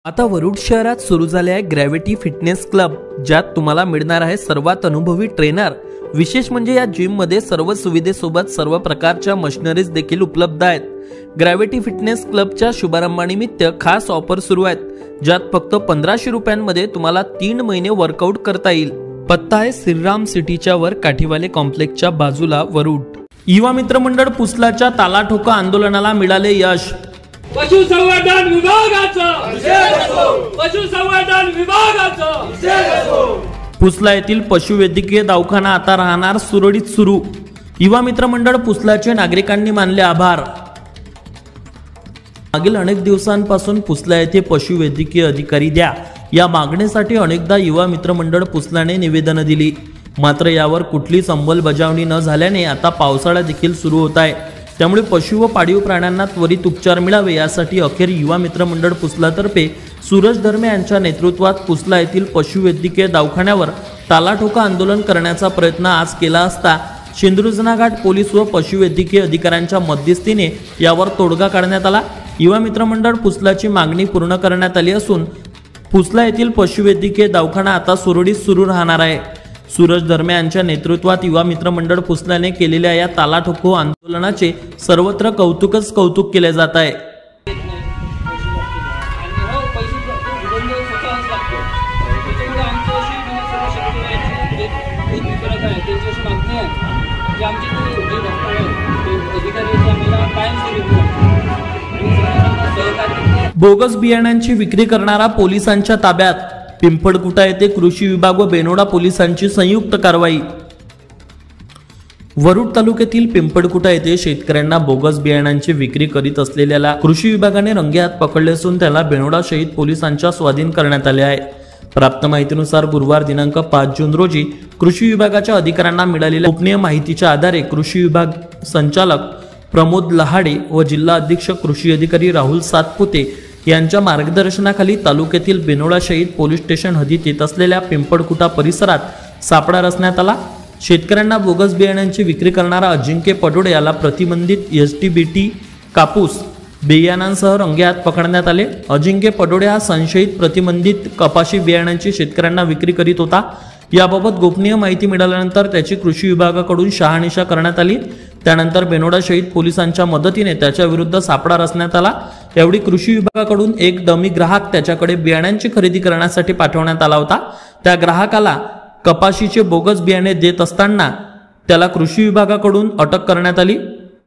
आता वरुड शहरात सुरू झाले आहे ग्रॅव्हिटी फिटनेस क्लब, ज्यात तुम्हाला मिळणार आहे सर्वात अनुभवी ट्रेनर। विशेष म्हणजे या जिम मध्ये सर्व सुविधेसोबत सर्व प्रकारच्या मशिनरीज देखील उपलब्ध आहेत। ग्रॅव्हिटी फिटनेस क्लबच्या शुभारंभानिमित्त खास ऑफर सुरू आहेत, ज्यात फक्त 1500 रुपयांमध्ये तुम्हाला 3 महिने वर्कआउट करता येईल। पत्ता आहे श्रीराम सिटीच्या वर काठीवाले कॉम्प्लेक्सच्या बाजूला वरुड। युवा मित्र मंडळ पुसलाच्या तालाठोका आंदोलनाला मिळाले यश। पशुसंवर्धन विभागाचा पुसला येथील पशुवैद्यकीय दवाखाना आता राहणार सुरळीत सुरू। युवा मित्र मंडळ पुसलाचे नागरिकांनी मानले आभार। मागील अनेक दिवसांपासून पुसला येथे पशुवैद्यकीय अधिकारी द्या या मागणीसाठी अनेकदा युवा मित्र मंडळ पुसलाने निवेदन दिली, मात्र यावर कुठलीच अंमलबजावणी न झाल्याने आता पावसाळा देखील सुरू होत आहे। त्यामुळे पशु व पाळीव प्राण्यांना त्वरित उपचार मिळावे यासाठी अखेर युवा मित्र मंडळ पुसलातर्फे सूरज धर्मे यांच्या नेतृत्वात पुसला येथील पशुवैद्यकीय दवाखान्यावर तालाठोका आंदोलन करण्याचा प्रयत्न आज केला असता शेंद्रुजना घाट पोलीस व पशुवैद्यकीय अधिकाऱ्यांच्या मध्यस्थीने यावर तोडगा काढण्यात आला। युवा मित्र मंडळ पुसलाची मागणी पूर्ण करण्यात आली असून पुसला येथील पशुवैद्यकीय दवाखाना आता सुरळीत सुरू राहणार आहे। सूरज धर्मे यांच्या नेतृत्वात युवा मित्र मंडळ पुसलाने केलेल्या या तालाठोको आंदोलनाचे सर्वत्र कौतुक केले जात आहे। बोगस बियाण्यांची विक्री करणारा पोलिसांच्या ताब्यात। पिंपळकुटा येथे कृषी विभाग व बेनोडा पोलिसांची संयुक्त कारवाई। वरुड तालुक्यातील पिंपळकुटा येथे शेतकऱ्यांना बोगस बियाण्यांची विक्री करीत असलेल्याला कृषी विभागाने रंगेहात पकडले असून त्याला बेनोडा शहीद पोलिसांच्या स्वाधीन करण्यात आले आहे। प्राप्त माहितीनुसार गुरुवार दिनांक 5 जून रोजी कृषी विभागाच्या अधिकाऱ्यांना मिळालेल्या गोपनीय माहितीच्या आधारे कृषी विभाग संचालक प्रमोद लहाडे व जिल्हा अधीक्षक कृषी अधिकारी राहुल सातपुते यांच्या मार्गदर्शनाखाली तालुक्यातील बेनोडा शहीद पोलीस स्टेशन हद्दीत येत असलेल्या पिंपळकुटा परिसरात सापळा रचण्यात आला। शेतकऱ्यांना बोगस बियाण्यांची विक्री करणारा अजिंक्य पडोडे याला प्रतिबंधित एसटीबीटी कापूस बियाणांसह रंगेहात पकडण्यात आले। अजिंक्य पडोडे हा संशयित प्रतिबंधित कपाशी बियाण्यांची शेतकऱ्यांना विक्री करीत होता। याबाबत गोपनीय माहिती मिळाल्यानंतर त्याची कृषी विभागाकडून शहानिशा करण्यात आली। त्यानंतर बेनोडा शहीद पोलिसांच्या मदतीने त्याच्या विरुद्ध सापळा रचण्यात आला। यावेळी कृषी विभागाकडून एक डमी ग्राहक त्याच्याकडे बियाण्यांची खरेदी करण्यासाठी पाठवण्यात आला होता। त्या ग्राहकाला कपाशीचे बोगस बियाणे देत असताना त्याला कृषी विभागाकडून अटक करण्यात आली।